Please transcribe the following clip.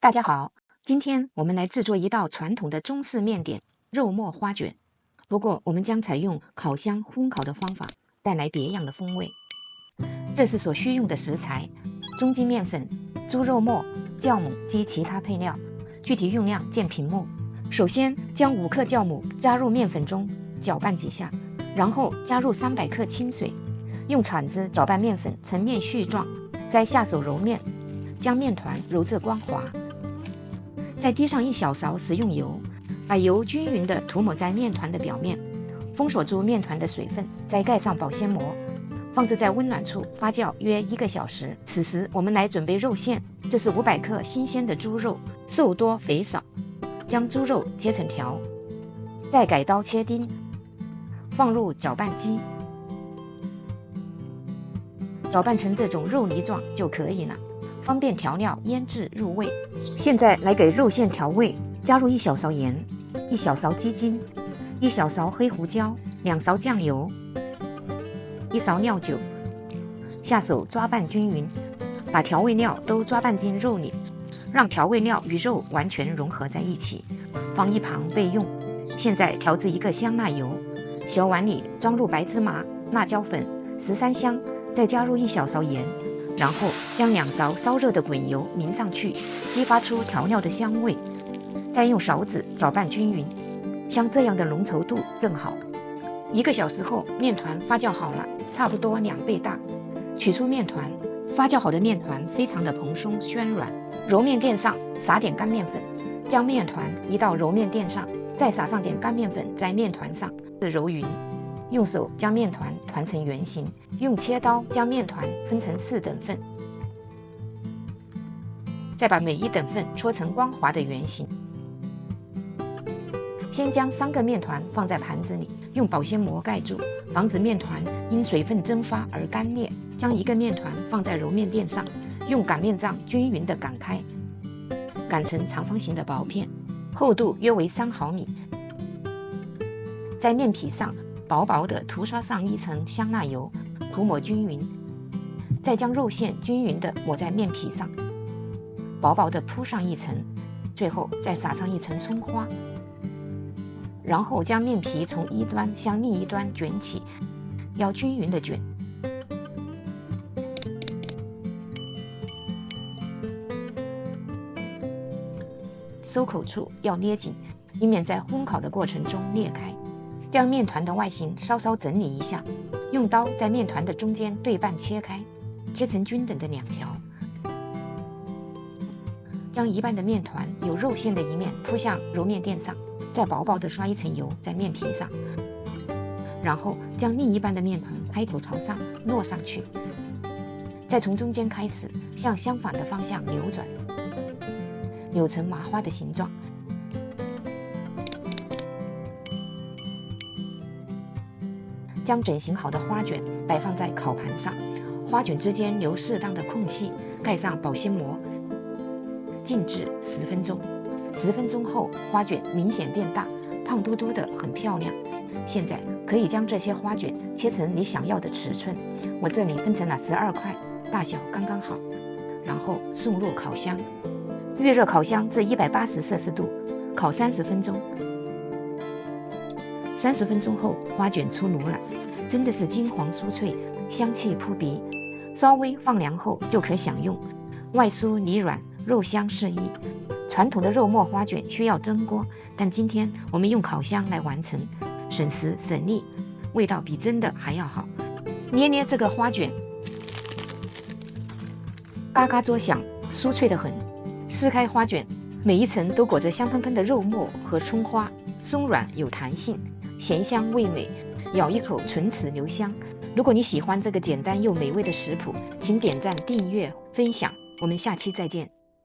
大家好，今天我们来制作一道传统的中式面点肉末花卷。不过我们将采用烤箱烘烤的方法，带来别样的风味。这是所需用的食材：中筋面粉、猪肉末、酵母及其他配料。具体用量见屏幕。首先将5克酵母加入面粉中，搅拌几下，然后加入300克清水，用铲子搅拌面粉成面絮状，再下手揉面，将面团揉至光滑。再滴上1小勺食用油，把油均匀地涂抹在面团的表面，封锁住面团的水分，再盖上保鲜膜，放置在温暖处发酵约1个小时。此时我们来准备肉馅，这是500克新鲜的猪肉，瘦多肥少。将猪肉切成条，再改刀切丁，放入搅拌机，搅拌成这种肉泥状就可以了，方便调料腌制入味。现在来给肉馅调味，加入1小勺盐、1小勺鸡精、1小勺黑胡椒、2勺酱油、1勺料酒，下手抓拌均匀，把调味料都抓拌进肉里，让调味料与肉完全融合在一起，放一旁备用。现在调制1个香辣油，小碗里装入白芝麻、辣椒粉、13香，再加入1小勺盐，然后将2勺烧热的滚油淋上去，激发出调料的香味，再用勺子搅拌均匀，像这样的浓稠度正好。1个小时后，面团发酵好了，差不多2倍大，取出面团。发酵好的面团非常的蓬松暄软，揉面垫上撒点干面粉，将面团移到揉面垫上，再撒上点干面粉在面团上揉匀，用手将面团团成圆形，用切刀将面团分成4等份，再把每1等份搓成光滑的圆形。先将3个面团放在盘子里，用保鲜膜盖住，防止面团因水分蒸发而干裂。将1个面团放在揉面垫上，用擀面杖均匀地擀开，擀成长方形的薄片，厚度约为3毫米。在面皮上薄薄地涂刷上1层香辣油，涂抹均匀，再将肉馅均匀地抹在面皮上，薄薄地铺上1层，最后再撒上1层葱花，然后将面皮从一端向另一端卷起，要均匀地卷。收口处要捏紧，以免在烘烤的过程中裂开。将面团的外形稍稍整理一下，用刀在面团的中间对半切开，切成均等的2条。将一半的面团有肉馅的一面铺向揉面垫上，再薄薄地刷1层油在面皮上，然后将另一半的面团开口朝上落上去，再从中间开始向相反的方向扭转，扭成麻花的形状。将整形好的花卷摆放在烤盘上，花卷之间留适当的空隙，盖上保鲜膜，静置10分钟。10分钟后，花卷明显变大，胖嘟嘟的，很漂亮。现在可以将这些花卷切成你想要的尺寸，我这里分成了12块，大小刚刚好，然后送入烤箱。预热烤箱至180摄氏度，烤30分钟。30分钟后，花卷出炉了，真的是金黄酥脆，香气扑鼻。稍微放凉后就可享用，外酥里软，肉香四溢。传统的肉末花卷需要蒸锅，但今天我们用烤箱来完成，省时省力，味道比蒸的还要好。捏捏这个花卷，嘎嘎作响，酥脆得很。撕开花卷，每一层都裹着香喷喷的肉末和葱花，松软有弹性，咸香味美，咬一口唇齿留香。如果你喜欢这个简单又美味的食谱，请点赞、订阅、分享，我们下期再见。